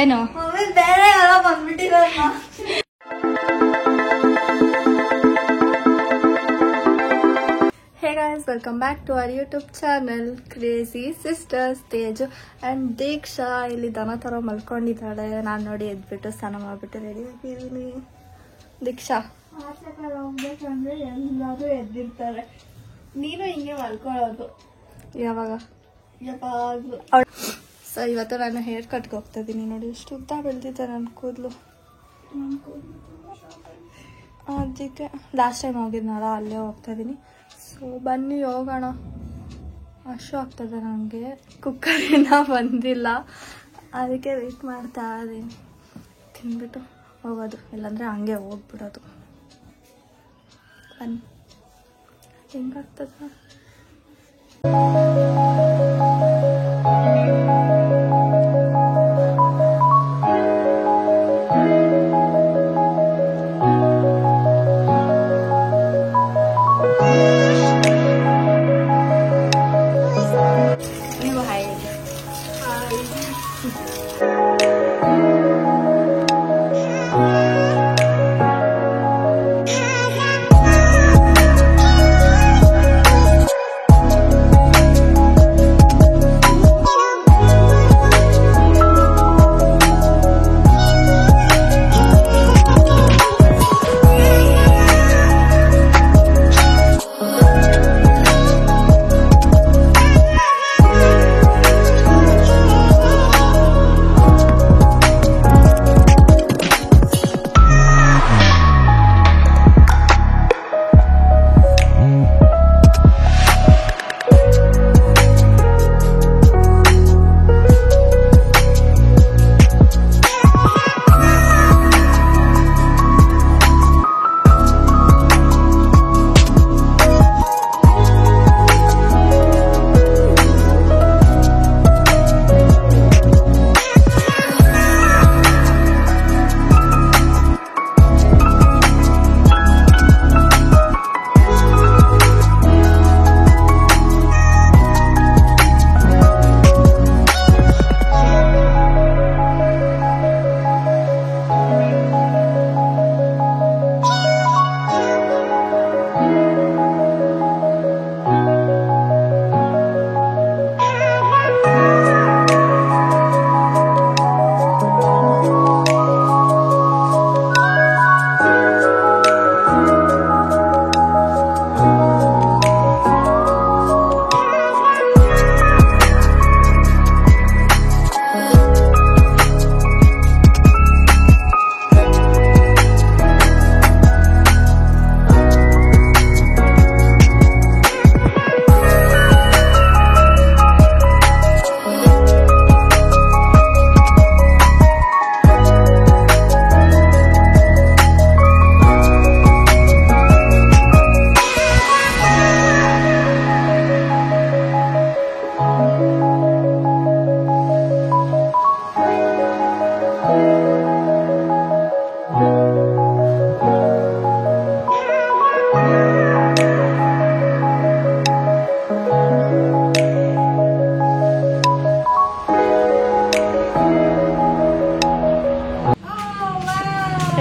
ಏನು ಬೇರೆ ಯಾರೋ ಬಂದ್ಬಿಟ್ಟಿರಲ್ಲ. Hey guys, welcome back to our YouTube channel Crazy Sisters. Teju and Deeksha ಇಲ್ಲಿ ದನ ತರ ಮಲ್ಕೊಂಡಿದ್ದಾಳೆ. ನಾನು ನೋಡಿ ಎದ್ಬಿಟ್ಟು ಸ್ನಾನ ಮಾಡ್ಬಿಟ್ಟು ರೆಡಿ ಆಗಿದ್ದೀನಿ. ದೀಕ್ಷಾ ಹೋಗ್ಬೇಕಂದ್ರೆ ಎಲ್ಲರೂ ಎದ್ದಿರ್ತಾರೆ, ನೀನು ಹಿಂಗೆ ಮಲ್ಕೊಳ್ಳೋದು ಯಾವಾಗ ಯಾವಾಗಲೂ. ಸೊ ಇವತ್ತು ನಾನು ಹೇರ್ ಕಟ್ಗೆ ಹೋಗ್ತಾ ಇದ್ದೀನಿ. ನೋಡಿ ಎಷ್ಟು ಉದ್ದ ಬೆಳೆದಿದ್ದೆ ನನ್ನ ಕೂದಲು. ಅದಕ್ಕೆ ಲಾಸ್ಟ್ ಟೈಮ್ ಹೋಗಿದ್ನಲ್ಲ ಅಲ್ಲೇ ಹೋಗ್ತಾ ಇದ್ದೀನಿ. ಸೊ ಬನ್ನಿ ಹೋಗೋಣ. ಹಶು ಆಗ್ತದೆ ನನಗೆ, ಕುಕ್ಕರ್ ಇನ್ನೂ ಬಂದಿಲ್ಲ, ಅದಕ್ಕೆ ವೆಯ್ಟ್ ಮಾಡ್ತಾ ಇದ್ದೀನಿ. ತಿಂದ್ಬಿಟ್ಟು ಹೋಗೋದು, ಇಲ್ಲಾಂದರೆ ಹಂಗೆ ಹೋಗ್ಬಿಡೋದು. ಬನ್ನಿ ಹೆಂಗಾಗ್ತದೆ.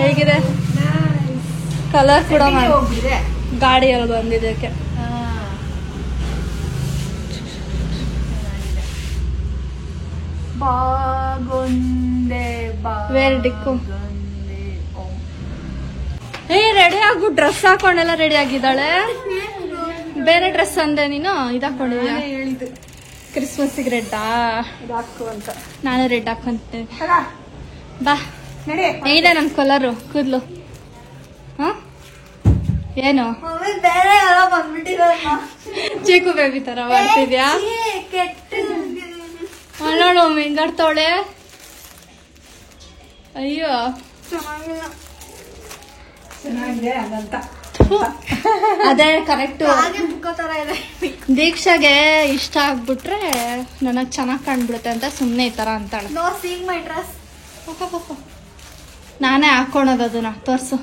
ಹೇಗಿದೆ ಕಲರ್ ಕೂಡ ಗಾಡಿಯಲ್ಲಿ ಬಂದಿದ್ದಕ್ಕೆ. ವೇರ್ ಡಿಕ್ಕು ರೆಡಿ ಆಗು. ಡ್ರೆಸ್ ಹಾಕೊಂಡೆಲ್ಲ ರೆಡಿ ಆಗಿದ್ದಾಳೆ. ಬೇರೆ ಡ್ರೆಸ್ ಅಂದೆ ನೀನು ಇದಾಕೊಂಡಿದ್ಯಾ? ಕ್ರಿಸ್ಮಸ್ಗೆ ರೆಡ್ ಹಾಕು ಅಂತ. ನಾನು ರೆಡ್ ಹಾಕೊಂತೇನೆ. ಬಾ ಇದೆ ನನ್ ಕಲರು ಕೂದ್ಲು. ಏನು ಬೇರೆ ಯಾರೋ ಬಂದ್ಬಿಟ್ಟಿರಲ್ಲ. ಚೀಕು ಬೇಬಿ ತರ ಮಾಡ್ತಿದ್ಯಾ? ನೋಡು ಮಿಂಗಾಡ್ತವಳೆ. ಅಯ್ಯೋ ಅದೇ ಕರೆಕ್ಟ್. ದೀಕ್ಷಾಗೆ ಇಷ್ಟ ಆಗ್ಬಿಟ್ರೆ ನನಗ್ ಚೆನ್ನಾಗ್ ಕಾಣ್ಬಿಡುತ್ತೆ ಅಂತ ಸುಮ್ನೆ ಈ ತರ ಅಂತಾಳೆ. ನಾನೇ ಹಾಕೊಳೋದು ಅದನ್ನ. ತೋರ್ಸು.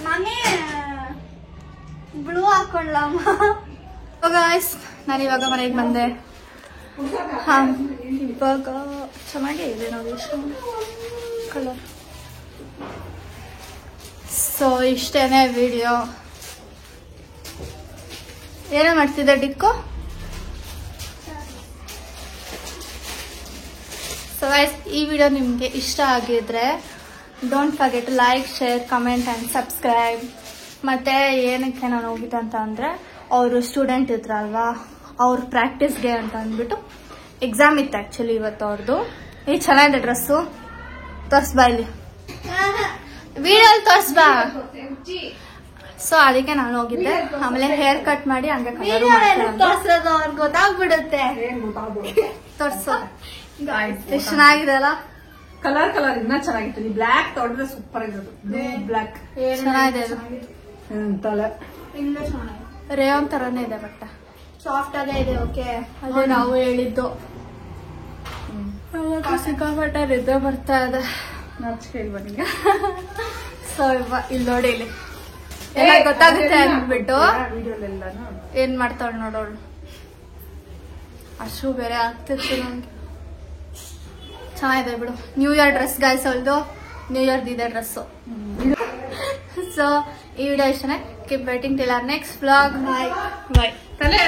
ನಾನೇ ಬ್ಲೂ ಹಾಕೊಳ್ಳಮ್ಮ. ನಾನು ಇವಾಗ ಮನೆಗೆ ಬಂದೆ. ಇವಾಗ ಚೆನ್ನಾಗೇ ಇದೆ ನೋಡಿ ಕಲರ್. So ಇಷ್ಟೇನೆ video. ಏನೋ ಮಾಡ್ತಿದ್ದೆ ಡಿಕ್ಕು? ಸೊ ಗೈಸ್, ಈ ವಿಡಿಯೋ ನಿಮಗೆ ಇಷ್ಟ ಆಗಿದ್ರೆ don't forget to like, share, comment and subscribe. ಮತ್ತು ಏನಕ್ಕೆ ನಾನು ಹೋಗಿದ್ದೆ ಅಂತ ಅಂದರೆ, ಅವರು ಸ್ಟೂಡೆಂಟ್ ಇದ್ರಲ್ವಾ, ಅವ್ರ ಪ್ರಾಕ್ಟೀಸ್ಗೆ ಅಂತ ಅಂದ್ಬಿಟ್ಟು ಎಕ್ಸಾಮ್ ಇತ್ತು ಆ್ಯಕ್ಚುಲಿ ಇವತ್ತು ಅವ್ರದ್ದು. ಈ ಚೆನ್ನಾಗಿದೆ ಡ್ರೆಸ್ಸು, ತೋರಿಸ್ಬಾ ಇಲ್ಲಿ ವಿಡಿಯೋಲ್ಲಿ ತೋರಿಸ್ಬಾ. ಸೊ ಅದಕ್ಕೆ ನಾನು ಹೋಗಿದ್ದೆ. ಆಮೇಲೆ ಹೇರ್ ಕಟ್ ಮಾಡಿ ಹಂಗೆ ತೋರ್ಸೋದು ಅವ್ರಿಗೆ ಗೊತ್ತಾಗ್ಬಿಡುತ್ತೆ. ತೋರ್ಸು, ಎಷ್ಟು ಚೆನ್ನಾಗಿದೆ ಅಲ್ಲ. ಕಲರ್ ಇನ್ನ ಚೆನ್ನಾಗಿತ್ತು. ನೀವು ಬ್ಲಾಕ್ ತೊಗೊಂಡ್ರೆ ಸೂಪರ್ ಆಗಿರೋದು. ಬ್ಲಾಕ್ ಚೆನ್ನಾಗಿದೆ. ಚೆನ್ನಾಗಿದೆ, ರೇವನ್ ತರಾನೇ ಇದೆ, ಬಟ್ ಸಾಫ್ಟ್ ಆಗೇ ಇದೆ. ಓಕೆ, ಅದೇ ನಾವು ಹೇಳಿದ್ದು. ಸಿಕ್ಕಾಪಟ್ಟೆ ನಿದ್ದೆ ಬರ್ತಾ ಇದೆ. ಹೇಳ್ಬನ್ನಿ. ಸೊ ಇಲ್ಲಿ ನೋಡಿ, ಇಲ್ಲಿ ಎಲ್ಲ ಗೊತ್ತಾಗುತ್ತೆ ಅಂದ್ಬಿಟ್ಟು ಏನ್ ಮಾಡ್ತಾಳ ನೋಡೋಳು. ಅಷ್ಟು ಬೇರೆ ಆಗ್ತಿತ್ತು ನಂಗೆ. ಚೆನ್ನಾಗಿದೆ ಬಿಡು. ನ್ಯೂ ಇಯರ್ ಡ್ರೆಸ್ ಗಾಯ್ಸ್, ಅವಳ್ದು ನ್ಯೂ ಇಯರ್ದು ಇದೆ ಡ್ರೆಸ್ಸು. ಸೊ ಈ ವಿಡಿಯೋ ಇಷ್ಟನೇ. Keep waiting till our next vlog. Bye. ತಲೆ